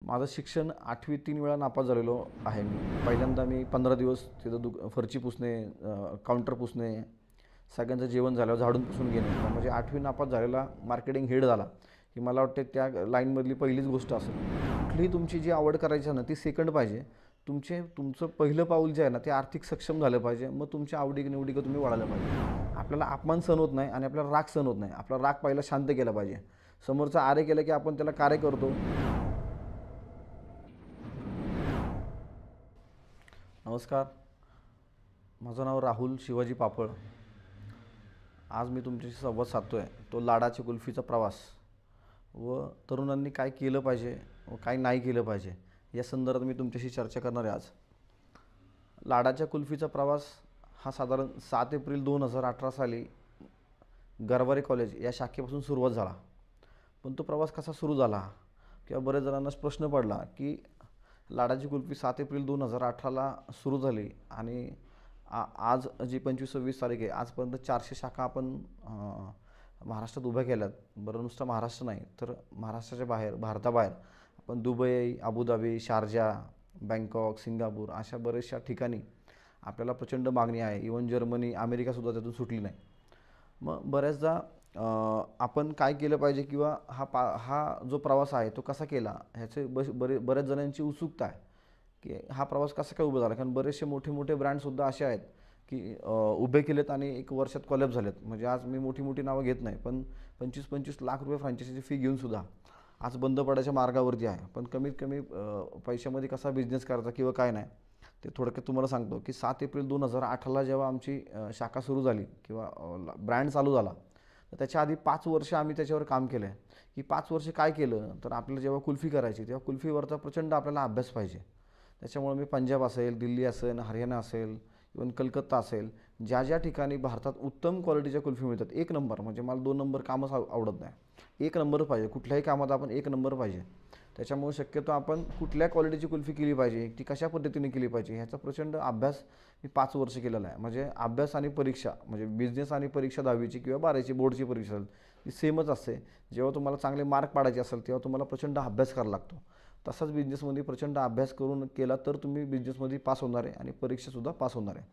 माझं शिक्षण 8वी 3 वेळा नापास झालेलो आहे मी. पहिल्यांदा मी 15 दिवस तिथं फरची पुसणे, काउंटर पुसणे, सगळ्यांचं जेवण झाल्यावर झाडून पुसून घेणे. म्हणजे 8वी नापास झालेला मार्केटिंग हेड झाला. ही मला वाटते त्या लाईनमधली पहिलीच गोष्ट असेल. कुठलीही तुमची जी आवड करायची आहे ना, ती सेकंड पाहिजे. तुमचं पहिलं पाऊल जे आहे ना, ते आर्थिक सक्षम झालं पाहिजे. मग तुमच्या आवडी-निवडीकडे तुम्ही वळायला पाहिजे. आपल्याला अपमान सहन होत नाही आणि आपल्याला राग सहन होत नाही. आपला राग पहिला शांत केला पाहिजे. समोरचा आरे केलं की आपण त्याला कार्य करतो. नमस्कार, माझं नाव राहुल शिवाजी पापळ. आज मी तुमच्याशी संवाद साधतो आहे तो लाडाची कुल्फीचा प्रवास व तरुणांनी काय केलं पाहिजे व काय नाही केलं पाहिजे या संदर्भात मी तुमच्याशी चर्चा करणार आहे. आज लाडाच्या कुल्फीचा प्रवास हा साधारण 7 एप्रिल 2018 साली गरवारे कॉलेज या शाखेपासून सुरुवात झाला. पण तो प्रवास कसा सुरू झाला किंवा बरेच जणांना प्रश्न पडला की लाडाची कुल्फी 7 एप्रिल 2018ला सुरू झाली आणि आज जी 25-26 तारीख आहे, आजपर्यंत 400 शाखा आपण महाराष्ट्रात उभ्या केल्यात. बरं, नुसतं महाराष्ट्र नाही तर महाराष्ट्राच्या बाहेर, भारताबाहेर आपण Dubai, Abu Dhabi, Sharjah, Bangkok, Singapore अशा बऱ्याचशा ठिकाणी आपल्याला प्रचंड मागणी आहे. इव्हन जर्मनी, अमेरिकासुद्धा त्यातून सुटली नाही. मग बऱ्याचदा आपण काय केलं पाहिजे किंवा हा जो प्रवास आहे तो कसा केला ह्याचे बऱ्याच जणांची उत्सुकता आहे की हा प्रवास कसा काय उभा झाला. कारण बरेचसे मोठे मोठे ब्रँडसुद्धा असे आहेत की उभे केलेत आणि 1 वर्षात कॉलॅप्स झालेत. म्हणजे आज मी मोठी मोठी नावं घेत नाही, पण 25-25 लाख रुपये फ्रँचायझीची फी घेऊनसुद्धा आज बंद पडायच्या मार्गावरती आहे. पण कमीत कमी पैशामध्ये कसा बिझनेस करायचा किंवा काय नाही ते थोडक्यात तुम्हाला सांगतो की 7 एप्रिल 2018ला जेव्हा आमची शाखा सुरू झाली किंवा ब्रँड चालू झाला, तर त्याच्या आधी 5 वर्ष आम्ही त्याच्यावर काम केलं आहे. की 5 वर्ष काय केलं तर आपल्याला जेव्हा कुल्फी करायची तेव्हा कुल्फीवरचा प्रचंड आपल्याला अभ्यास पाहिजे. त्याच्यामुळे मी पंजाब असेल, दिल्ली असेल, हरियाणा असेल, इवन कलकत्ता असेल, ज्या ज्या ठिकाणी भारतात उत्तम क्वालिटीच्या कुल्फी मिळतात, 1 नंबर, म्हणजे मला 2 नंबर कामच आवडत नाही, 1 नंबर पाहिजे. कुठल्याही कामात आपण 1 नंबर पाहिजे. त्याच्यामुळे शक्यतो आपण कुठल्या क्वालिटीची कुल्फी केली पाहिजे, ती कशा पद्धतीने केली पाहिजे ह्याचा प्रचंड अभ्यास मी 5 वर्ष केलेला आहे. म्हणजे अभ्यास आणि परीक्षा, म्हणजे बिझनेस आणि परीक्षा 10वीची किंवा 12वीची बोर्डची परीक्षा असेल ती सेमच असते. जेव्हा तुम्हाला चांगले मार्क पाडायचे असेल तेव्हा तुम्हाला प्रचंड अभ्यास करावा लागतो. तसाच बिझनेसमध्ये प्रचंड अभ्यास करून केला तर तुम्ही बिझनेसमध्ये पास होणार आहे आणि परीक्षासुद्धा पास होणार आहे.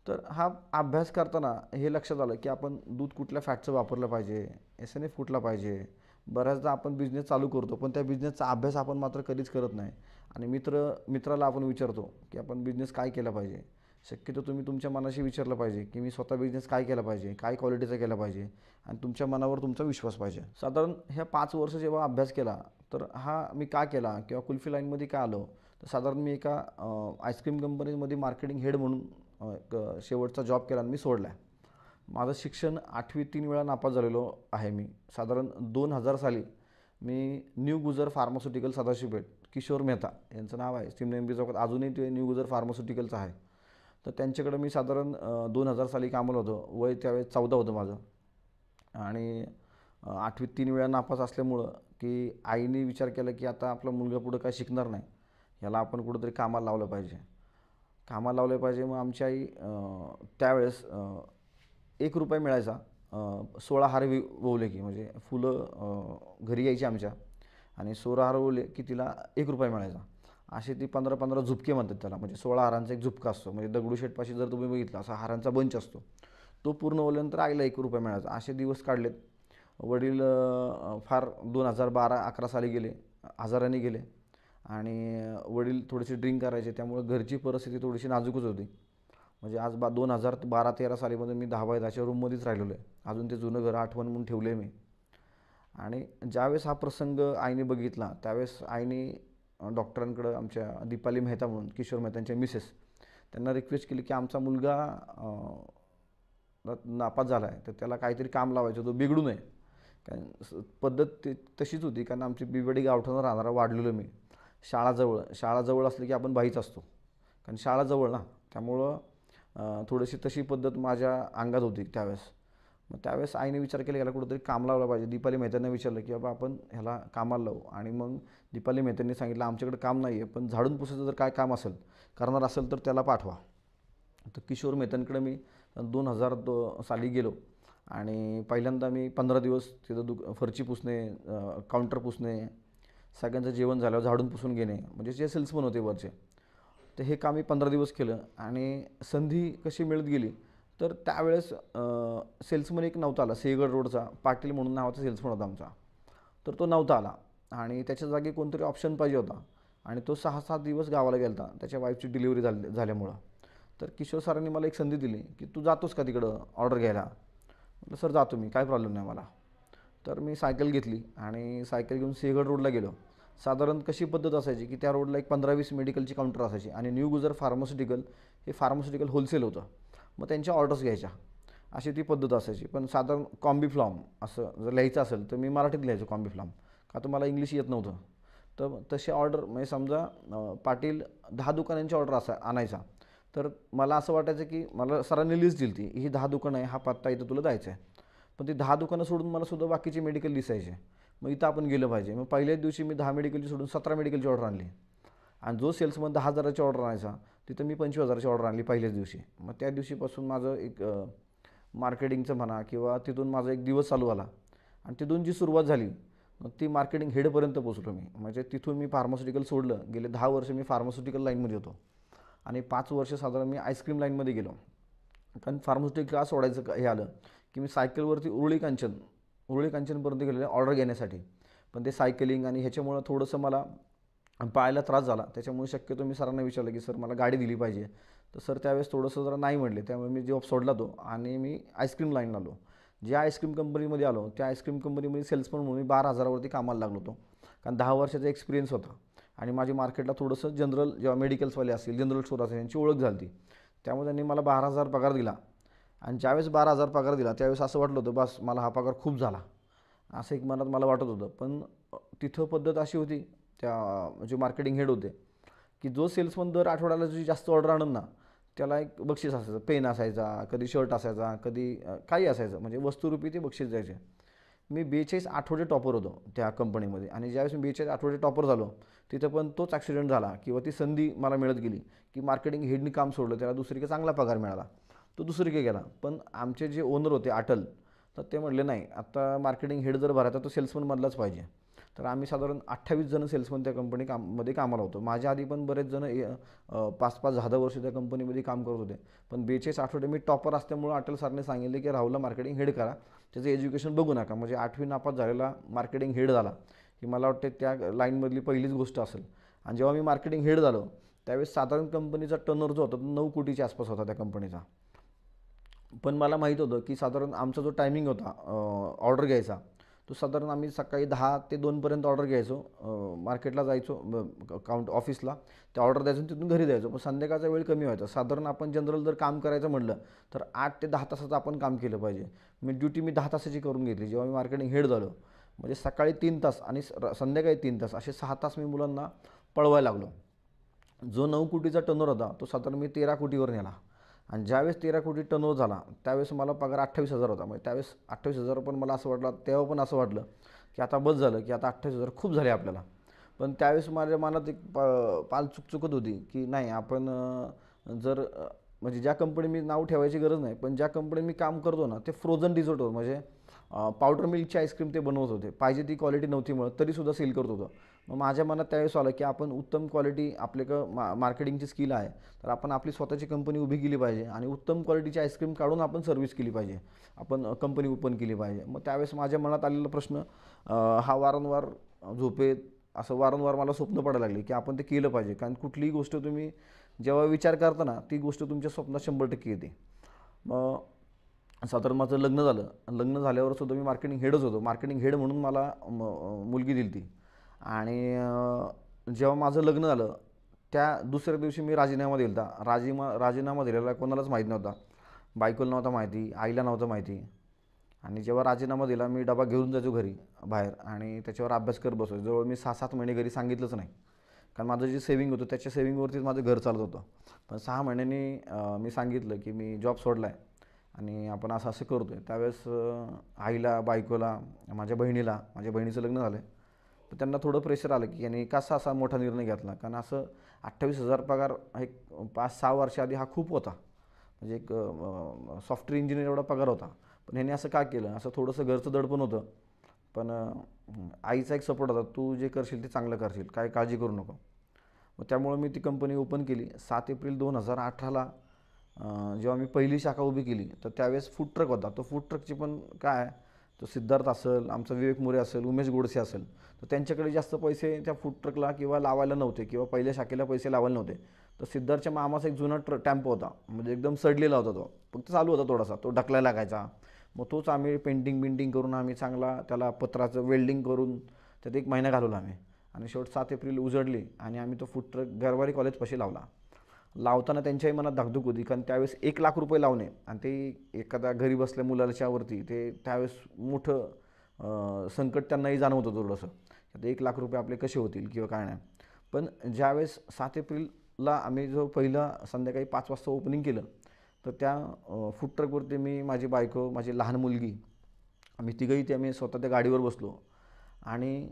तर हा अभ्यास करताना हे लक्षात आलं की आपण दूध कुठल्या फॅटचं वापरलं पाहिजे, SNF कुठला पाहिजे. बऱ्याचदा आपण बिझनेस चालू करतो पण त्या बिझनेसचा अभ्यास आपण मात्र कधीच करत नाही आणि मित्राला आपण विचारतो की आपण बिझनेस काय केला पाहिजे. शक्यतो तुम्ही तुमच्या मनाशी विचारलं पाहिजे की मी स्वतः बिझनेस काय केला पाहिजे, काय क्वालिटीचा केला पाहिजे आणि तुमच्या मनावर तुमचा विश्वास पाहिजे. साधारण ह्या 5 वर्ष जेव्हा अभ्यास केला तर हा मी का केला किंवा कुल्फी लाईनमध्ये का आलो, तर साधारण मी एका आईस्क्रीम कंपनीमध्ये मार्केटिंग हेड म्हणून शेवटचा जॉब केला आणि मी सोडला आहे. माझं शिक्षण 8वी 3 वेळा नापास झालेलो आहे मी. साधारण 2000 साली मी न्यू गुजर फार्मास्युटिकल सदाशिवपेठ, किशोर मेहता यांचं नाव आहे, सिमनेंबी चौकात अजूनही ते न्यू गुजर फार्मास्युटिकलचं आहे. तर त्यांच्याकडे मी साधारण 2000 साली कामाला होतो. वय त्यावेळेस 14 होतं माझं आणि 8वीत 3 वेळा नापास असल्यामुळं की आईने विचार केला की आता आपला मुलगा पुढं काय शिकणार नाही, ह्याला आपण कुठंतरी कामाला लावलं पाहिजे. मग आमची आई त्यावेळेस 1 रुपया मिळायचा, 16 हार ववले की, म्हणजे फुलं घरी यायची आमच्या आणि 16 हार ववले की तिला 1 रुपया मिळायचा. असे ती 15-15 झुपके म्हणतात त्याला, म्हणजे 16 हारांचा एक झुपका असतो. म्हणजे दगडूशेठपाशी जर तुम्ही बघितला असा हारांचा बंच असतो, तो पूर्ण वल्यानंतर आईला 1 रुपया मिळायचा. असे दिवस काढलेत. वडील फार 2012-11 साली गेले, आजाराने गेले आणि वडील थोडेसे ड्रिंक करायचे, त्यामुळे घरची परिस्थिती थोडीशी नाजूकच होती. म्हणजे आज 2012-13 सालीमध्ये मी 10 बाय 10च्या रूममध्येच राहिलेलो आहे. अजून ते जुनं घर आठवण म्हणून ठेवलं आहे मी. आणि ज्यावेळेस हा प्रसंग आईने बघितला त्यावेळेस आईने डॉक्टरांकडं, आमच्या दीपाली मेहता म्हणून, किशोर मेहतांच्या मिसेस, त्यांना रिक्वेस्ट केली की आमचा मुलगा नापास झाला आहे तर त्याला काहीतरी काम लावायचं, तो बिघडू नये. कारण पद्धत तशीच होती, कारण आमची बिबडी गावठाणं राहणारा वाढलेलो मी. शाळाजवळ असली की आपण बाईच असतो, कारण शाळा जवळ ना, त्यामुळं थोडीशी तशी पद्धत माझ्या अंगात होती त्यावेळेस. मग त्यावेळेस आईने विचार केला ह्याला कुठंतरी काम लावलं पाहिजे. दीपाली मेहतांना विचारलं की बाबा आपण ह्याला कामाला लावू. आणि मग दीपाली मेहतांनी सांगितलं आमच्याकडे काम नाही आहे, पण झाडून पुसायचं जर काय काम असेल, करणार असेल तर त्याला पाठवा. तर किशोर मेहतांकडे मी 2002 साली गेलो आणि पहिल्यांदा मी 15 दिवस तिथं फरची पुसणे, काउंटर पुसणे, सगळ्यांचं जेवण झाल्यावर झाडून पुसून घेणे, म्हणजे जे सेल्समन होते वरचे. तर हे काम मी 15 दिवस केलं आणि संधी कशी मिळत गेली. तर त्यावेळेस सेल्समन एक नव्हता आला, सिंहगड रोडचा पाटील म्हणून नावाचा सेल्समन होता आमचा. तर तो नव्हता आला आणि त्याच्या जागी कोणतरी ऑप्शन पाहिजे होता. आणि तो 6-7 दिवस गावाला गेला होता त्याच्या वाईफची डिलिव्हरी झाल्यामुळं. तर किशोर सरांनी मला एक संधी दिली की तू जातोस का तिकडं ऑर्डर घ्यायला. म्हटलं सर जातो मी, काय प्रॉब्लेम नाही मला. तर मी सायकल घेतली आणि सायकल घेऊन सिंहगड रोडला गेलो. साधारण कशी पद्धत असायची की त्या रोडला एक 15-20 मेडिकलची काउंटर असायची आणि न्यू गुजर फार्मास्युटिकल हे फार्मास्युटिकल होलसेल होतं. मग त्यांच्या ऑर्डर्स घ्यायच्या, अशी ती पद्धत असायची. पण साधारण कॉम्बीफ्लॉम असं जर लिहायचं असेल तर मी मराठीत लिहायचो कॉम्बीफ्लॉम, का तर मला इंग्लिश येत नव्हतं. तर तसे ऑर्डर म्हणजे समजा पाटील 10 दुकानांची ऑर्डर आणायचा. तर मला असं वाटायचं की मला सरांनी लिस्ट दिली ती, ही 10 दुकानं आहे, हा पत्ता इथं तुला द्यायचा आहे. पण ती 10 दुकानं सोडून मला सुद्धा बाकीचे मेडिकल दिसायचे. मग इथं आपण गेलं पाहिजे. मग पहिल्याच दिवशी मी 10 मेडिकलची सोडून 17 मेडिकलची ऑर्डर आणली. आणि जो सेल्समन 10,000ची ऑर्डर आणायचा तिथं मी 25,000ची ऑर्डर आणली पहिल्याच दिवशी. मग त्या दिवशीपासून माझं एक मार्केटिंगचं म्हणा किंवा तिथून माझा एक दिवस चालू आला. आणि तिथून जी सुरुवात झाली मग ती मार्केटिंग हेडपर्यंत पोचलो मी. म्हणजे तिथून मी फार्मास्युटिकल सोडलं. गेले 10 वर्ष मी फार्मास्युटिकल लाईनमध्ये होतो आणि 5 वर्ष साधारण मी आईस्क्रीम लाईनमध्ये गेलो. कारण फार्मास्युटिकल क्लास सोडायचं हे आलं की मी सायकलवरती उरुळी कांचनपर्यंत गेलेलं ऑर्डर घेण्यासाठी. पण ते सायकलिंग आणि ह्याच्यामुळं थोडंसं मला पायाला त्रास झाला. त्याच्यामुळे शक्यतो मी सरांना विचारलं की सर मला गाडी दिली पाहिजे. तर सर त्यावेळेस थोडंसं जरा नाही म्हटले. त्यामुळे मी जॉब सोडला तो आणि मी आईस्क्रीम लाईनला आलो. ज्या आईस्क्रीम कंपनीमध्ये आलो त्या आईस्क्रीम कंपनीमध्ये सेल्समन म्हणून मी 12,000वरती कामाला लागलो होतो. कारण 10 वर्षाचा एक्सपिरियन्स होता आणि माझी मार्केटला थोडंसं जनरल जेव्हा मेडिकल्सवाले असतील, जनरल स्टोर असेल यांची ओळख झाली होती. त्यामुळे त्यांनी मला 12,000 पगार दिला. आणि ज्यावेळेस 12,000 पगार दिला त्यावेळेस असं वाटलं होतं बस मला हा पगार खूप झाला, असं एक मनात मला वाटत होतं. पण तिथं पद्धत अशी होती, त्या जे मार्केटिंग हेड होते की जो सेल्समन दर आठवड्याला जी जास्त ऑर्डर आणून ना त्याला एक बक्षीस असायचं. पेन असायचा, कधी शर्ट असायचा, कधी काही असायचं, म्हणजे वस्तुरूपी ते बक्षीस द्यायचे. मी 42 आठवडे टॉपर होतो त्या कंपनीमध्ये. आणि ज्यावेळेस मी 42 आठवडे टॉपर झालो तिथं पण तोच ॲक्सिडेंट झाला किंवा ती संधी मला मिळत गेली की मार्केटिंग हेडनी काम सोडलं, त्याला दुसरीकडे चांगला पगार मिळाला, तो दुसरीकडे गेला. पण आमचे जे ओनर होते अटल, तर ते म्हटले नाही आता मार्केटिंग हेड जर भरायचा तो सेल्समनमधलाच पाहिजे. तर आम्ही साधारण 28 जण सेल्समन त्या मध्ये कामाला होतो. माझ्या आधी पण बरेच जण 5-5, 10 वर्ष त्या कंपनीमध्ये काम करत होते. पण 42 आठवडे मी टॉपर असल्यामुळं अटल सरने सांगितले की राहुलला मार्केटिंग हेड करा, त्याचं एज्युकेशन बघू नका. म्हणजे 8वी नापास झालेला मार्केटिंग हेड झाला ही मला वाटते त्या लाईनमधली पहिलीच गोष्ट असेल. आणि जेव्हा मी मार्केटिंग हेड झालो त्यावेळेस साधारण कंपनीचा टर्नओव्हर जो होता तो 9 कोटीच्या आसपास होता त्या कंपनीचा. पण मला माहीत होतं की साधारण आमचा जो टायमिंग होता ऑर्डर घ्यायचा तो साधारण आम्ही सकाळी 10 ते 2पर्यंत ऑर्डर घ्यायचो, मार्केटला जायचो, ऑफिसला त्या ऑर्डर द्यायचो, तिथून घरी द्यायचो. पण संध्याकाळचा वेळ कमी व्हायचा. साधारण आपण जनरल जर काम करायचं म्हटलं तर 8 ते 10 तासाचं आपण काम केलं पाहिजे. ड्युटी मी 10 तासाची करून घेतली जेव्हा मी मार्केटिंग हेड झालो. म्हणजे सकाळी 3 तास आणि संध्याकाळी 3 तास असे 6 तास मी मुलांना पळवायला लागलो. जो 9 कोटीचा टर्नओव्हर होता तो साधारण मी 13 कोटीवर नेला. आणि ज्यावेळेस 13 कोटी टर्नओव्हर झाला त्यावेळेस मला पगार 28,000 होता. म्हणजे त्यावेळेस 28,000 पण मला असं वाटलं, तेव्हा पण असं वाटलं की आता बस झालं, की आता 28,000 खूप झाले आपल्याला. पण त्यावेळेस माझ्या मनात एक पाल चुकत होती की नाही आपण जर म्हणजे ज्या कंपनी मी नाव ठेवायची गरज नाही, पण ज्या कंपनी मी काम करतो ना ते फ्रोझन डिझर्ट होतं. म्हणजे पावडर मिल्कची आईस्क्रीम ते बनवत होते, पाहिजे ती क्वालिटी नव्हती मिळत तरीसुद्धा सेल करत होतं. मग माझ्या मनात त्यावेळेस आलं की आपण उत्तम क्वालिटी, मार्केटिंगची स्किल आहे तर आपण आपली स्वतःची कंपनी उभी केली पाहिजे आणि उत्तम क्वालिटीची आईस्क्रीम काढून आपण सर्व्हिस केली पाहिजे, आपण कंपनी ओपन केली पाहिजे. मग त्यावेळेस माझ्या मनात आलेला प्रश्न हा वारंवार झोपेत असं वारंवार मला स्वप्न पडायला लागले की आपण ते केलं पाहिजे. कारण कुठलीही गोष्ट तुम्ही जेव्हा विचार करता ना ती गोष्ट तुमच्या स्वप्नात 100% येते. मग साधारण माझं लग्न झालं. लग्न झाल्यावर सुद्धा मी मार्केटिंग हेडच होतो. मार्केटिंग हेड म्हणून मला मुलगी दिली ती. आणि जेव्हा माझं लग्न झालं त्या दुसऱ्या दिवशी मी राजीनामा दिला होता. राजीनामा दिलेला कोणालाच माहीत नव्हता. बायकोला नव्हता माहिती, आईला नव्हतं माहिती. आणि जेव्हा राजीनामा दिला मी डबा घेऊन जायचो घरी बाहेर आणि त्याच्यावर अभ्यास करत बसायचो. जवळ मी 6-7 महिने घरी सांगितलंच नाही, कारण माझं जे सेविंग होतं त्याच्या सेविंगवरतीच माझं घर चालत होतं. पण 6 महिन्यांनी मी सांगितलं की मी जॉब सोडला आहे आणि आपण असं असं करतो आहे. त्यावेळेस आईला, बायकोला, माझ्या बहिणीचं लग्न झालं आहे, तर त्यांना थोडं प्रेशर आलं की यांनी कसा असा मोठा निर्णय घेतला. कारण असं 28,000 पगार एक 5-6 वर्षाआधी हा खूप होता. म्हणजे एक सॉफ्टवेअर इंजिनियर एवढा पगार होता. पण ह्याने असं का केलं, असं थोडंसं घरचं दडपण होतं. पण आईचा एक सपोर्ट होता, तू जे करशील ते चांगलं करशील, काय काळजी करू नको. मग त्यामुळं मी ती कंपनी ओपन केली. 7 एप्रिल 2018ला जेव्हा मी पहिली शाखा उभी केली, तर त्यावेळेस फूड ट्रक होता. तो फूड ट्रकची पण काय, तो सिद्धार्थ असेल, आमचा विवेक मोरे असेल, उमेश गोडसे असेल, तर त्यांच्याकडे जास्त पैसे त्या फूड ट्रकला किंवा लावायला नव्हते किंवा पहिल्या शाखेला पैसे लावायला नव्हते. तर सिद्धार्थच्या मामाचा एक जुना टॅम्पो होता, म्हणजे एकदम सडलेला होता तो, फक्त चालू होता थोडासा, तो ढकलायला लागायचा. मग तोच आम्ही पेंटिंग करून आम्ही चांगला त्याला पत्राचं वेल्डिंग करून त्यात 1 महिना घालवला आम्ही. आणि शेवट 7 एप्रिल उजडली आणि आम्ही तो फूड ट्रक गरवारी कॉलेजपाशी लावला. लावताना त्यांच्याही मनात धाकधूक होती, कारण त्यावेळेस 1 लाख रुपये लावणे आणि ते एखाद्या घरी बसल्या मुलाच्यावरती, ते त्यावेळेस मोठं संकट त्यांनाही जाणवत होतं थोडंसं. आता 1 लाख रुपये आपले कसे होतील किंवा काय नाही. पण ज्यावेळेस 7 एप्रिलला आम्ही जो पहिला संध्याकाळी 5 वाजता ओपनिंग केलं, तर त्या फूड ट्रकवरती मी, माझी बायको, माझी लहान मुलगी, आम्ही तिघंही ते आम्ही स्वतः त्या गाडीवर बसलो. आणि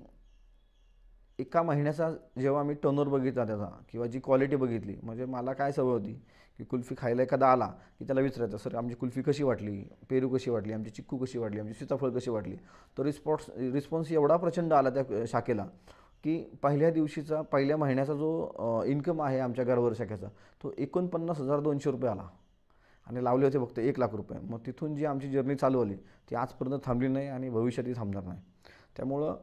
एका महिन्याचा जेव्हा मी टर्नओव्हर बघितला त्याचा किंवा जी क्वालिटी बघितली, म्हणजे मला काय सवय होती की कुल्फी खायला एखादा आला की त्याला विचारायचं, सर आमची कुल्फी कशी वाटली, पेरू कशी वाटली, आमची चिक्कू कशी वाटली, आमची सीताफळ कशी वाटली. तो रिस्पॉन्स एवढा प्रचंड आला त्या शाखेला की पहिल्या दिवशीचा, पहिल्या महिन्याचा जो इन्कम आहे आमच्या गरवारे शाखेचा, तो 49,200 रुपये आला. आणि लावले होते फक्त 1 लाख रुपये. मग तिथून जी आमची जर्नी चालू आली ती आजपर्यंत थांबली नाही आणि भविष्यातही थांबणार नाही. त्यामुळं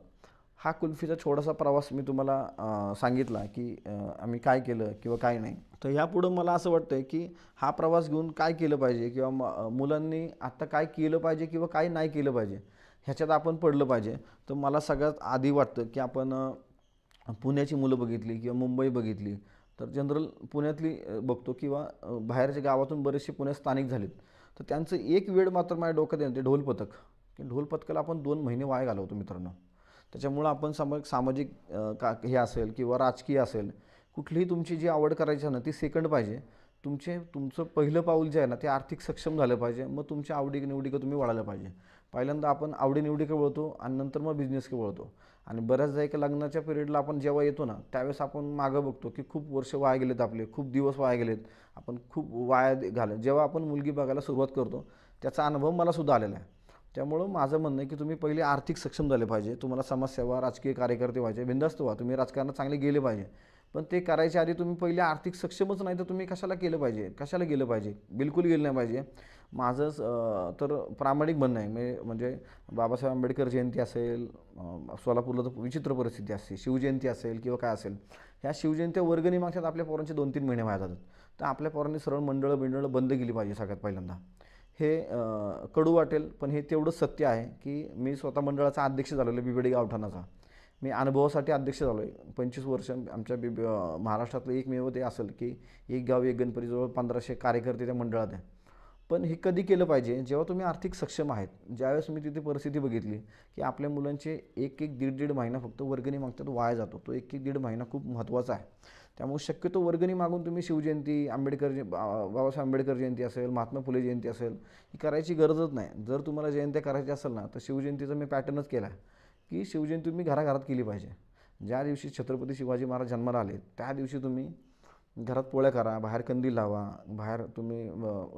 हा कुल्फीचा छोटासा प्रवास मी तुम्हाला सांगितला की आम्ही काय केलं किंवा काय नाही. तर ह्यापुढं मला असं वाटतं आहे की हा प्रवास घेऊन काय केलं पाहिजे किंवा मुलांनी आत्ता काय केलं पाहिजे किंवा काय नाही केलं पाहिजे ह्याच्यात आपण पडलं पाहिजे. तर मला सगळ्यात आधी वाटतं की आपण पुण्याची मुलं बघितली किंवा मुंबई बघितली, तर जनरल पुण्यातली बघतो किंवा बाहेरच्या गावातून बरेचसे पुण्यात स्थानिक झालेत, तर त्यांचं एक वेळ मात्र माझ्या डोक्यात येतं, ते ढोल पथक. की ढोल पथकाला आपण 2 महिने वाया घालवतो मित्रांनो. त्याच्यामुळं आपण सामाजिक हे असेल किंवा राजकीय असेल, कुठलीही तुमची जी आवड करायची आहे ना, ती सेकंड पाहिजे. तुमचं पहिलं पाऊल जे आहे ना, ते आर्थिक सक्षम झालं पाहिजे. मग तुमच्या आवडीनिवडीकडे तुम्ही वळायला पाहिजे. पहिल्यांदा आपण आवडीनिवडीकडे वळतो आणि नंतर मग बिझनेसकडे वळतो. आणि बऱ्याचदा एका लग्नाच्या पिरियडला आपण जेव्हा येतो ना, त्यावेळेस आपण मागं बघतो की खूप वर्ष वाया गेलेत आपले, खूप दिवस वाया गेलेत, आपण खूप वाया जेव्हा आपण मुलगी बघायला सुरुवात करतो, त्याचा अनुभव मलासुद्धा आलेला आहे. त्यामुळं माझं म्हणणं आहे की तुम्ही पहिले आर्थिक सक्षम झाले पाहिजे. तुम्हाला समाजसेवा, राजकीय कार्यकर्ते व्हायचे, बिनधास्त व्हा, तुम्ही राजकारणात चांगले गेले पाहिजे. पण ते करायच्या आधी तुम्ही पहिले आर्थिक सक्षमच नाही, तर तुम्ही कशाला केलं पाहिजे, कशाला गेलं पाहिजे, बिलकुल गेलं नाही पाहिजे. माझंच तर प्रामाणिक म्हणणं आहे. म्हणजे बाबासाहेब आंबेडकर जयंती असेल, सोलापूरला तर विचित्र परिस्थिती असते, शिवजयंती असेल किंवा काय असेल, ह्या शिवजयंत्या वर्गणी मागतात आपल्या पोरांचे 2-3 महिने वाया जातात. तर आपल्या पोरांनी सरळ मंडळं बंद केली पाहिजे सगळ्यात पहिल्यांदा. हे कडू वाटेल, पण हे तेवढंच सत्य आहे की मी स्वतः मंडळाचा अध्यक्ष झालेलो आहे बिबेडी गावठाणाचा. मी अनुभवासाठी अध्यक्ष झालो आहे. 25 वर्ष आमच्या महाराष्ट्रातलं एकमेव ते असेल की एक गाव एक गणपती, जवळ 1500 कार्यकर्ते त्या मंडळात आहे. पण हे कधी केलं पाहिजे, जेव्हा तुम्ही आर्थिक सक्षम आहेत. ज्यावेळेस मी तिथे परिस्थिती बघितली की आपल्या मुलांचे 1-1, 1.5 महिना फक्त वर्गणी मागतात, वाया जातो. तो 1-1, 1.5 महिना खूप महत्त्वाचा आहे. त्यामुळे शक्यतो वर्गणी मागून तुम्ही शिवजयंती, बाबासाहेब आंबेडकर जयंती असेल, महात्मा फुले जयंती असेल, ही करायची गरजच नाही. जर तुम्हाला जयंत्या करायच्या असेल ना, तर शिवजयंतीचा मी पॅटर्नच केला आहे की शिवजयंती तुम्ही घराघरात केली पाहिजे. ज्या दिवशी छत्रपती शिवाजी महाराज जन्माला आले, त्या दिवशी तुम्ही घरात पोळ्या करा, बाहेर कंदील लावा, बाहेर तुम्ही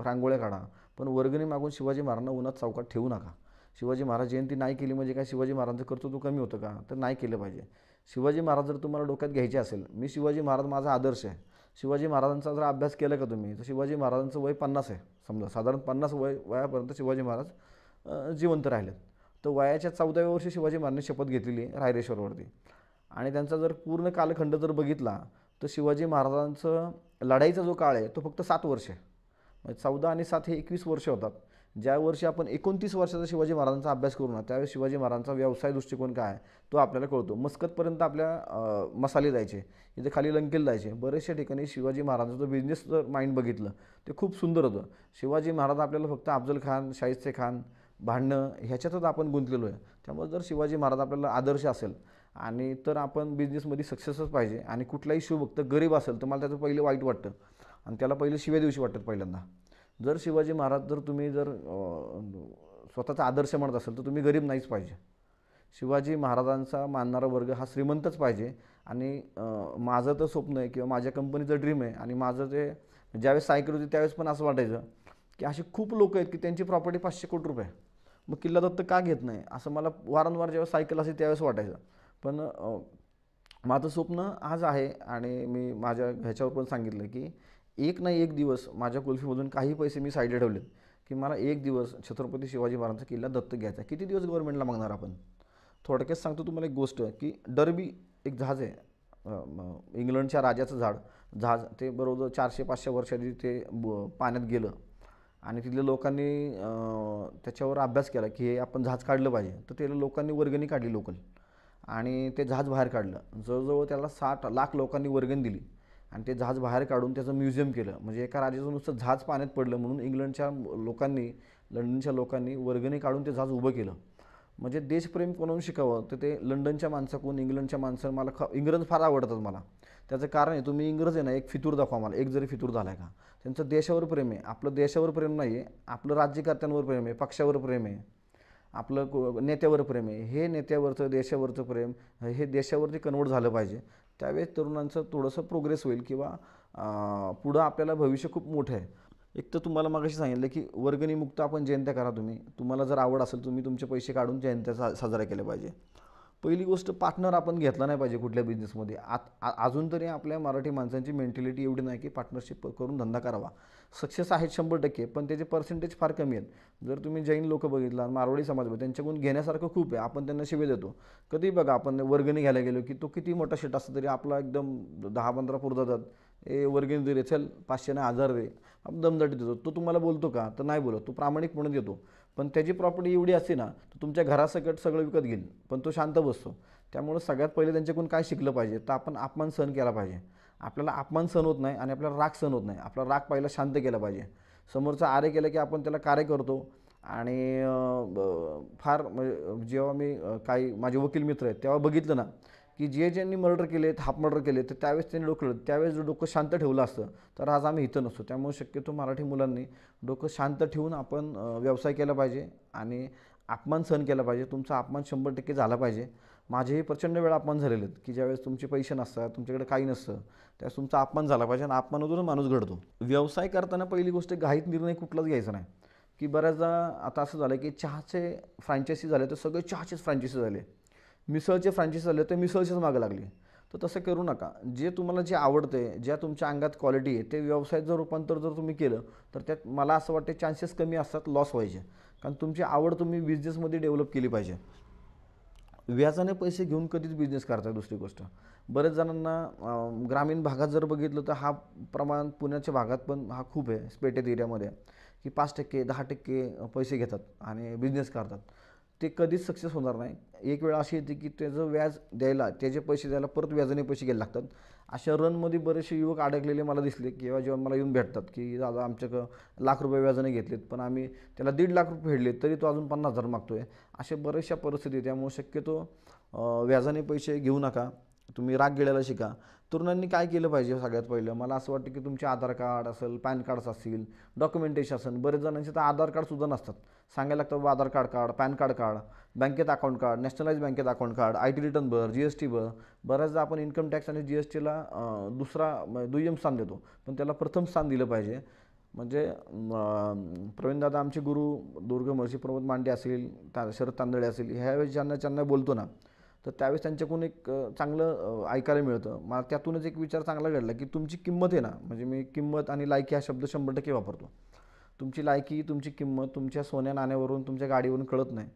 रांगोळ्या काढा, पण वर्गणी मागून शिवाजी महाराजांना उन्हात चौकात ठेवू नका. शिवाजी महाराज जयंती नाही केली म्हणजे काय शिवाजी महाराजांचं कर्तृत्व कमी होतं का? तर नाही केलं पाहिजे. शिवाजी महाराज जर तुम्हाला डोक्यात घ्यायचे असेल, मी शिवाजी महाराज माझा आदर्श आहे. शिवाजी महाराजांचा जर अभ्यास केला का तुम्ही, तर शिवाजी महाराजांचं वय 50 आहे समजा, साधारण 50 वयापर्यंत शिवाजी महाराज जिवंत राहिलेत. तर वयाच्या 14व्या वर्षी शिवाजी महाराजांनी शपथ घेतलेली आहे रायरेश्वरवरती. आणि त्यांचा जर पूर्ण कालखंड जर बघितला, तर शिवाजी महाराजांचं लढाईचा जो काळ आहे तो फक्त 7 वर्ष आहे. म्हणजे 14 आणि 7 हे 21 वर्ष होतात. ज्या वर्षी आपण 29 वर्षाचा शिवाजी महाराजांचा अभ्यास करू ना, त्यावेळेस शिवाजी महाराजांचा व्यवसाय दृष्टिकोन काय आहे तो आपल्याला कळतो. मस्कतपर्यंत आपल्या मसाले जायचे, इथे खाली लंकेला जायचे. बरेचशा ठिकाणी शिवाजी महाराजांचं बिझनेस जर माइंड बघितलं ते खूप सुंदर होतं. शिवाजी महाराज आपल्याला फक्त अफजल खान, शाहिस्ते खान, भांडणं ह्याच्यातच आपण गुंतलेलो आहे. त्यामुळे जर शिवाजी महाराज आपल्याला आदर्श असेल आणि तर आपण बिझनेसमध्ये सक्सेसच पाहिजे. आणि कुठलाही शिवभक्त गरीब असेल तर मला त्याचं पहिलं वाईट वाटतं आणि त्याला पहिले शिव्या दिवशी वाटतात पहिल्यांदा. जर शिवाजी महाराज जर तुम्ही जर स्वतःचा आदर्श म्हणत असेल तर तुम्ही गरीब नाहीच पाहिजे. शिवाजी महाराजांचा मानणारा वर्ग हा श्रीमंतच पाहिजे. आणि माझं तर स्वप्न आहे किंवा माझ्या कंपनीचं ड्रीम आहे. आणि माझं ते ज्यावेळेस सायकल होती त्यावेळेस पण असं वाटायचं की असे खूप लोक आहेत की त्यांची प्रॉपर्टी 500 कोटी रुपये, मग किल्ला दत्त का घेत नाही असं मला वारंवार जेव्हा सायकल असेल त्यावेळेस वाटायचं. पण माझं स्वप्न आज आहे आणि मी माझ्या ह्याच्यावर पण सांगितलं की एक ना एक दिवस माझ्या कुल्फीमधून काही पैसे मी साईडला ठेवलेत की मला एक दिवस छत्रपती शिवाजी महाराजांचा किल्ला दत्तक घ्यायचा. किती दिवस गव्हर्नमेंटला मागणार आपण. थोडक्यात सांगतो तुम्हाला एक गोष्ट की डर्बी एक जहाज आहे, इंग्लंडच्या राजाचं जहाज ते बरोबर 400-500 वर्षांनी ते पाण्यात गेलं आणि तिथल्या लोकांनी त्याच्यावर अभ्यास केला की हे आपण जहाज काढलं पाहिजे. तर ते लोकांनी वर्गणी काढली लोकल आणि ते जहाज बाहेर काढलं. जवळजवळ त्याला 60 लाख लोकांनी वर्गणी दिली आणि ते जहाज बाहेर काढून त्याचं म्युझियम केलं. म्हणजे एका राजाचं नुसतं जहाज पाण्यात पडलं म्हणून इंग्लंडच्या लोकांनी, लंडनच्या लोकांनी वर्गणी काढून ते जहाज उभं केलं. म्हणजे देशप्रेम कोणाहून शिकावं तर ते लंडनच्या माणसाकडून, इंग्लंडच्या माणसानं. मला इंग्रज फार आवडतात मला. त्याचं कारण आहे, तुम्ही इंग्रज आहे ना, एक फितूर दाखवा मला, एक जरी फितूर झाला आहे का. त्यांचं देशावर प्रेम आहे. आपलं देशावर प्रेम नाही आहे, आपलं राज्यकर्त्यांवर प्रेम आहे, पक्षावर प्रेम आहे, आपलं नेत्यावर प्रेम आहे. हे नेत्यावरचं, देशावरचं प्रेम हे देशावरती कन्वर्ट झालं पाहिजे. त्यावेळेस तरुणांचं थोडंसं प्रोग्रेस होईल किंवा पुढं आपल्याला भविष्य खूप मोठं आहे. एक तर तुम्हाला मगाशी सांगितलं की वर्गणीमुक्त आपण जयंत्या करा. तुम्हाला जर आवड असेल तुम्ही तुमचे पैसे काढून जयंत्या साजरा केल्या पाहिजे. पहिली गोष्ट, पार्टनर आपण घेतला नाही पाहिजे कुठल्या बिझनेसमध्ये. अजून तरी आपल्या मराठी माणसांची मेंटॅलिटी एवढी नाही की पार्टनरशिप करून धंदा करावा. सक्सेस आहेत 100%, पण त्याचे पर्सेंटेज फार कमी आहेत. जर तुम्ही जैन लोक बघितला, मारवाडी समाज बघितला, त्यांच्याकडून घेण्यासारखं खूप आहे. आपण त्यांना शिवे देतो. कधी बघा आपण वर्गणी घ्यायला गेलो की तो किती मोठा शेट असतो तरी आपला एकदम 10-15 पुरं जातात. वर्गणी दे, चल 500 नाही 1000 दे, आपण दमदाटी देतो. तो तुम्हाला बोलतो का? तर नाही बोलत. तो प्रामाणिक म्हणून देतो. पण त्याची प्रॉपर्टी एवढी असते ना, तर तुमच्या घरासकट सगळं विकत घेईल, पण तो शांत बसतो. त्यामुळे सगळ्यात पहिले त्यांच्याकडून काय शिकलं पाहिजे तर आपण अपमान सहन केला पाहिजे. आपल्याला अपमान सहन होत नाही आणि आपल्याला राग सहन होत नाही. आपला राग पहिला शांत केला पाहिजे. समोरचा आरे केलं की आपण त्याला कार्य करतो. आणि फार म्हणजे जेव्हा मी काही माझे वकील मित्र आहेत तेव्हा बघितलं ना की ज्यांनी मर्डर केलेत, हाफ मर्डर केले, तर त्यावेळेस त्यांनी त्यावेळेस जर डोकं शांत ठेवलं असतं तर आज आम्ही इथं नसतो. त्यामुळे शक्यतो मराठी मुलांनी डोकं शांत ठेवून आपण व्यवसाय केला पाहिजे आणि अपमान सहन केला पाहिजे. तुमचा अपमान 100% झाला पाहिजे. माझेही प्रचंड वेळा अपमान झालेले आहेत की ज्यावेळेस तुमचे पैसे नसतात, तुमच्याकडे काही नसतं, त्यावेळेस तुमचा अपमान झाला पाहिजे आणि अपमानातूनच माणूस घडतो. व्यवसाय करताना पहिली गोष्ट, घाईत निर्णय कुठलाच घ्यायचा नाही. की बऱ्याचदा आता असं झालं की चहाचे फ्रँचायसी झाले तर सगळे चहाचेच फ्रँचायसी झाले, मिसळचे फ्रँचायसी झाले तर मिसळचेच मागं लागले. तर तसं करू नका. जे तुम्हाला जे आवडते, ज्या तुमच्या अंगात क्वालिटी आहे, ते व्यवसायात जर रूपांतर जर तुम्ही केलं तर त्यात मला असं वाटतं चान्सेस कमी असतात लॉस व्हायचे. कारण तुमची आवड तुम्ही बिझनेसमध्ये डेव्हलप केली पाहिजे. व्याजाने पैसे घेऊन कधीच बिझनेस करताय. दुसरी गोष्ट, बरेच जणांना ग्रामीण भागात जर बघितलं तर हा प्रमाण पुण्याच्या भागात पण हा खूप आहे, पेटेत एरियामध्ये, की 5%, 10% पैसे घेतात आणि बिझनेस करतात. ते कधीच सक्सेस होणार नाही. एक वेळ अशी येते की त्याचं व्याज द्यायला, त्याचे पैसे द्यायला परत व्याजाने पैसे घ्यायला लागतात. अशा रनमध्ये बरेचसे युवक अडकलेले मला दिसले जेव्हा मला येऊन भेटतात की दादा आमच्याकडं ₹1,00,000 व्याजाने घेतलेत, पण आम्ही त्याला ₹1,50,000 फेडले तरी तो अजून 50,000 मागतो आहे. अशा बऱ्याचशा परिस्थिती. त्यामुळे शक्यतो व्याजाने पैसे घेऊ नका. तुम्ही राग गिळायला शिका. तरुणांनी काय केलं पाहिजे सगळ्यात पहिलं, मला असं वाटतं की तुमचे आधार कार्ड असेल, पॅन कार्ड्स असतील, डॉक्युमेंटेशन असेल. बरेच जणांचे तर आधार कार्डसुद्धा नसतात. सांगायला लागतं बाबा आधार कार्ड काढ, पॅन कार्ड काढ, बँकेत अकाउंट काढ, नॅशनलाइज बँकेत अकाउंट काढ, IT रिटर्न भर, GST भर. बऱ्याचदा आपण इन्कम टॅक्स आणि GSTला दुय्यम स्थान देतो, पण त्याला प्रथम स्थान दिलं पाहिजे. म्हणजे प्रवीणदादा आमचे गुरु दुर्ग महर्षी प्रमोद मांडे असेल, शरद तांदळे असेल, ह्यावेळेस ज्यांना बोलतो ना, तर त्यावेळेस त्यांच्याकडून एक चांगलं ऐकायला मिळतं. मला त्यातूनच एक विचार चांगला घडला की तुमची किंमत आहे ना, म्हणजे मी किंमत आणि लायकी हा शब्द 100% वापरतो. तुमची लायकी, तुमची किंमत तुमच्या सोन्या नाण्यावरून, तुमच्या गाडीवरून कळत नाही.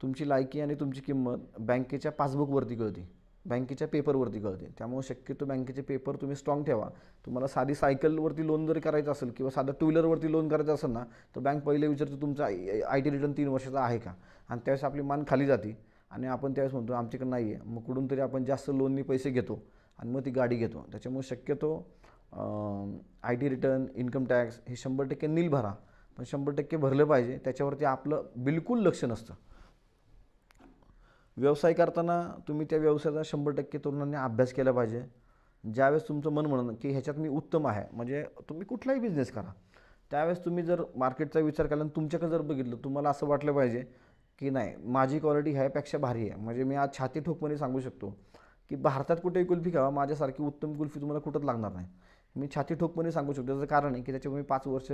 तुमची लायकी आणि तुमची किंमत बँकेच्या पासबुकवरती कळते, बँकेच्या पेपरवरती कळते. त्यामुळे शक्यतो बँकेचे पेपर तुम्ही स्ट्रॉंग ठेवा. तुम्हाला साधी सायकलवरती लोन जरी करायचं असेल किंवा साधं 2 व्हीलरवरती लोन करायचं असेल ना, तर बँक पहिले विचारते तुमचा IT रिटर्न 3 वर्षाचा आहे का. आणि त्यावेळेस आपली मान खाली जाते आणि आपण त्यावेळेस म्हणतो आमच्याकडे नाही आहे. मग कुठून तरी आपण जास्त लोननी पैसे घेतो आणि मग ती गाडी घेतो. त्याच्यामुळे शक्यतो IT रिटर्न, इन्कम टॅक्स हे 100% नील भरा, पण 100% भरलं पाहिजे. त्याच्यावरती आपलं बिलकुल लक्ष नसतं. व्यवसाय करताना तुम्ही त्या व्यवसायाचा 100% तरुणांनी अभ्यास केला पाहिजे. ज्यावेळेस तुमचं मन म्हणणं की ह्याच्यात मी उत्तम आहे, म्हणजे तुम्ही कुठलाही बिझनेस करा, त्यावेळेस तुम्ही जर मार्केटचा विचार केला आणि तुमच्याकडे जर बघितलं, तुम्हाला असं वाटलं पाहिजे की नाही माझी क्वालिटी ह्यापेक्षा भारी आहे. म्हणजे मी आज छाती ठोकपणे सांगू शकतो की भारतात कुठेही कुल्फी खावा, माझ्यासारखी उत्तम कुल्फी तुम्हाला कुठंच लागणार नाही. मी छाती ठोकपणे सांगू शकतो. त्याचं कारण आहे की त्याच्यामुळे मी 5 वर्ष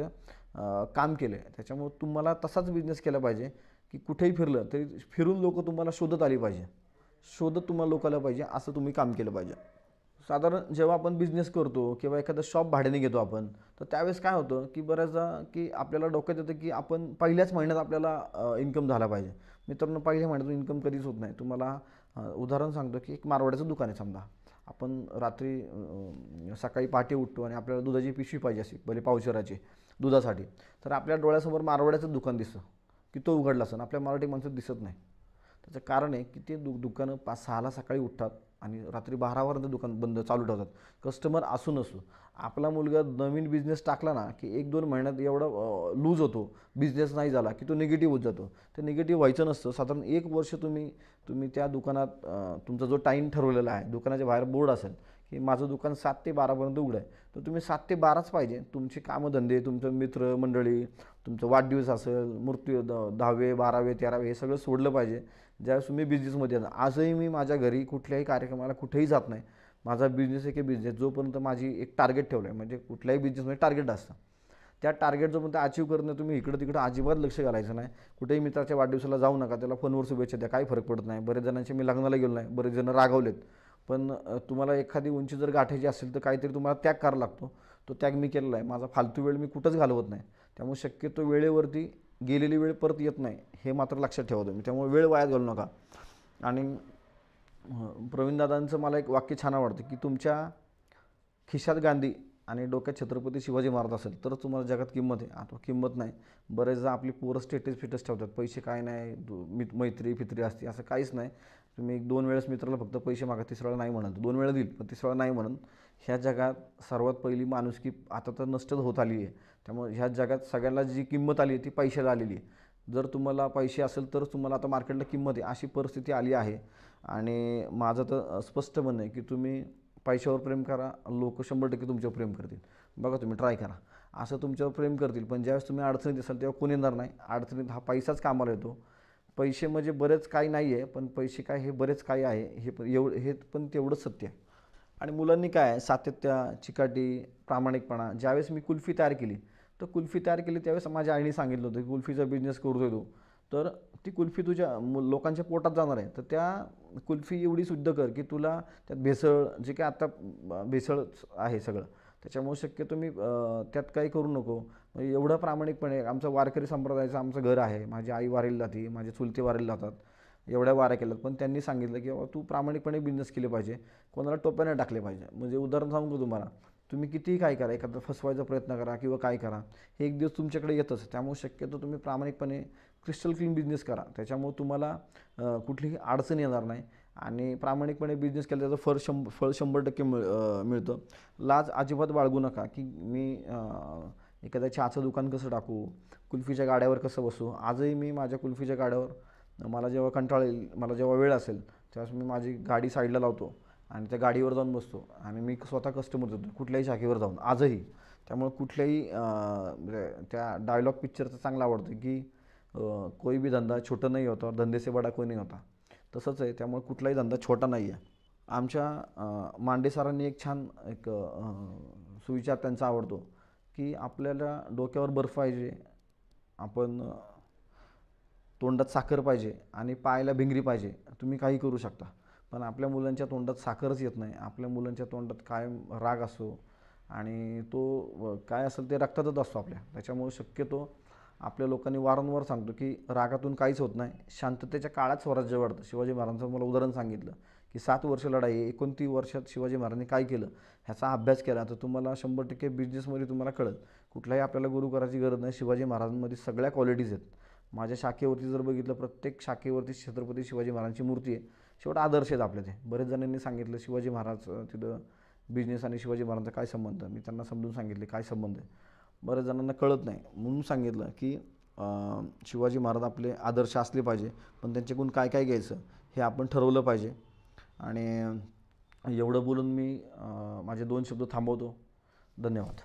काम केलं आहे. त्याच्यामुळे तुम्हाला तसाच बिझनेस केला पाहिजे की कुठेही फिरलं तरी फिरून लोकं तुम्हाला शोधत आली पाहिजे, शोधत तुम्हाला लोक आलं पाहिजे, असं तुम्ही काम केलं पाहिजे. साधारण जेव्हा आपण बिझनेस करतो किंवा एखादं शॉप भाड्याने घेतो आपण, तर त्यावेळेस काय होतं की बऱ्याचदा की आपल्याला डोक्यात येतं की आपण पहिल्याच महिन्यात आपल्याला इन्कम झाला पाहिजे. मित्रांनो, पहिल्या महिन्यातून इन्कम कधीच होत नाही. तुम्हाला उदाहरण सांगतो की एक मारवाड्याचं दुकान आहे समजा. आपण रात्री सकाळी पहाटे उठतो आणि आपल्याला दुधाची पिशवी पाहिजे असेल, भले पावशेराची दुधासाठी, तर आपल्या डोळ्यासमोर मारवाड्याचं दुकान दिसतं की तो उघडला असं आपल्या मराठी माणसात दिसत नाही. त्याचं कारण आहे की ते दुकानं 5-6ला सकाळी उठतात आणि रात्री 12पर्यंत दुकान बंद चालू ठेवतात, कस्टमर असू नसू. आपला मुलगा नवीन बिझनेस टाकला ना की 1-2 महिन्यात एवढा लूज होतो, बिझनेस नाही झाला की तो निगेटिव्ह होत जातो. ते निगेटिव्ह व्हायचं नसतं. साधारण 1 वर्ष तुम्ही त्या दुकानात तुमचा जो टाईम ठरवलेला आहे, दुकानाच्या बाहेर बोर्ड असेल की माझं दुकान 7 ते 12पर्यंत उघडं आहे, तर तुम्ही 7 ते 12च पाहिजे. तुमचे कामधंदे, तुमचं मित्रमंडळी, तुमचं वाढदिवस असेल, मृत्यू 10वे 12वे 13वे हे सगळं सोडलं पाहिजे ज्यावेळेस तुम्ही बिझनेसमध्ये येणार. आजही मी माझ्या घरी कुठल्याही कार्यक्रमाला कुठेही जात नाही. माझा बिझनेस आहे की बिझनेस, जोपर्यंत माझी एक टार्गेट ठेवलं आहे, म्हणजे कुठल्याही बिझनेसमध्ये टार्गेट असतं, त्या टार्गेट जोपर्यंत अचीव्ह करणं, तुम्ही इकडं तिकडं अजिबात लक्ष घालायचं नाही. कुठेही मित्राच्या वाढदिवसाला जाऊ नका, त्याला फोनवर शुभेच्छा द्या, काही फरक पडत नाही. बरेच जणांचे मी लग्नाला गेलो नाही, बरेच जण रागावलेत. पण तुम्हाला एखादी उंची जर गाठायची असेल तर काहीतरी तुम्हाला त्याग करावा लागतो. तो त्याग मी केलेला आहे. माझा फालतू वेळ मी कुठंच घालवत नाही. त्यामुळे शक्यतो वेळेवरती गेलेली वेळ परत येत नाही, हे मात्र लक्षात ठेवा तुम्ही. त्यामुळे वेळ वायात घालू नका. आणि प्रवीणदादांचं मला एक वाक्य छान आवडतं की तुमच्या खिशात गांधी आणि डोक्यात छत्रपती शिवाजी महाराज असेल तर तुम्हाला जगात किंमत आहे. आता किंमत नाही. बरेचदा आपली पोरं स्टेटस ठेवतात, पैसे काय नाही, मैत्री फित्री असते, असं काहीच नाही. तुम्ही 1-2 वेळेस मित्राला फक्त पैसे मागा, 3रा वेळा नाही म्हणत. 2 वेळा देईल पण 3रा वेळा नाही म्हणून. ह्या जगात सर्वात पहिली माणुसकी आता तर नष्टच होत आली आहे. त्यामुळे ह्या जगात सगळ्यांना जी किंमत आली आहे ती पैशाला आलेली आहे. जर तुम्हाला पैसे असेल तरच तुम्हाला आता मार्केटला किंमत आहे, अशी परिस्थिती आली आहे. आणि माझं तर स्पष्ट म्हणणं आहे की तुम्ही पैशावर प्रेम करा, लोक 100% तुमच्यावर प्रेम करतील. बघा, तुम्ही ट्राय करा. असं तुमच्यावर प्रेम करतील, पण ज्यावेळेस तुम्ही अडचणीत असाल तेव्हा कोणी येणार नाही. अडचणीत हा पैसाच कामाला येतो. पैसे म्हणजे बरेच काही नाही आहे, पण पैसे काय हे बरेच काही आहे, हे पण तेवढंच सत्य आहे. आणि मुलांनी काय आहे, सातत्य, चिकाटी, प्रामाणिकपणा. ज्यावेळेस मी कुल्फी तयार केली त्यावेळेस माझ्या आईने सांगितलं होतं की कुल्फीचा बिझनेस करतोय तू, तर ती कुल्फी तुझ्या लोकांच्या पोटात जाणार आहे, तर त्या कुल्फी एवढी शुद्ध कर की तुला त्यात भेसळ, जे काय आता भेसळ आहे सगळं, त्याच्यामुळे शक्यतो मी त्यात काही करू नको. म्हणजे एवढं प्रामाणिकपणे, आमचं वारकरी संप्रदायाचं आमचं घर आहे. माझी आई वारीला जाते, माझे चुलते वारीला जातात, एवढ्या वाऱ्या केल्यात. पण त्यांनी सांगितलं की बाबा तू प्रामाणिकपणे बिझनेस केले पाहिजे, कोणाला टोप्याने टाकले पाहिजे. म्हणजे उदाहरण सांगू तुम्हाला, तुम्ही कितीही काय करा, एखादा फसवायचा प्रयत्न करा किंवा काय करा, हे एक दिवस तुमच्याकडे येतच. त्यामुळे शक्यतो तुम्ही प्रामाणिकपणे क्रिस्टल क्लीन बिझनेस करा. त्याच्यामुळे तुम्हाला कुठलीही अडचण येणार नाही. आणि प्रामाणिकपणे बिझनेस केला त्याचं फळ 100% मिळतं. लाज अजिबात बाळगू नका की मी एखाद्या चहाचं दुकान कसं टाकू, कुल्फीच्या गाड्यावर कसं बसू. आजही मी माझ्या कुल्फीच्या गाड्यावर मला जेव्हा कंटाळा येईल, मला जेव्हा वेळ असेल, त्यावेळेस मी माझी गाडी साईडला लावतो आणि त्या गाडीवर जाऊन बसतो आणि मी स्वतः कस्टमर देतो कुठल्याही शाखेवर जाऊन आजही. त्यामुळे कुठल्याही त्या डायलॉग पिक्चरचं चांगलं आवडतं की कोई भी धंदा छोटा नाही होता और धंदे से बडा कोई नाही होता. तसंच आहे. त्यामुळे कुठलाही धंदा छोटा नाही आहे. आमच्या मांडे सरांनी एक छान सुविचार त्यांचा आवडतो की आपल्याला डोक्यावर बर्फ पाहिजे, आपण तोंडात साखर पाहिजे आणि पायाला भिंगरी पाहिजे, तुम्ही काही करू शकता. पण आपल्या मुलांच्या तोंडात साखरच येत नाही. आपल्या मुलांच्या तोंडात कायम राग असतो आणि तो काय असेल ते रक्तातच असतो आपल्या. त्याच्यामुळे शक्यतो आपल्या लोकांनी वारंवार सांगतो की रागातून काहीच होत नाही, शांततेच्या काळात स्वराज्य वाढतं. शिवाजी महाराजांचं मला उदाहरण सांगितलं की 7 वर्ष लढाई, 29 वर्षात शिवाजी महाराजांनी काय केलं ह्याचा अभ्यास केला तर तुम्हाला 100% बिझनेसमध्ये तुम्हाला कळत. कुठलाही आपल्याला गुरु करायची गरज नाही. शिवाजी महाराजांमध्ये सगळ्या क्वालिटीज आहेत. माझ्या शाखेवरती जर बघितलं, प्रत्येक शाखेवरती छत्रपती शिवाजी महाराजांची मूर्ती आहे. शेवट आदर्श आहेत आपले ते. बरेच जणांनी सांगितलं शिवाजी महाराज तिथं बिझनेस आणि शिवाजी महाराजांचा काय संबंध. मी त्यांना समजून सांगितले काय संबंध आहे. बऱ्याच जणांना कळत नाही म्हणून सांगितलं की शिवाजी महाराज आपले आदर्श असले पाहिजे, पण त्यांच्याकडून काय काय घ्यायचं हे आपण ठरवलं पाहिजे. आणि एवढं बोलून मी माझे 2 शब्द थांबवतो. धन्यवाद.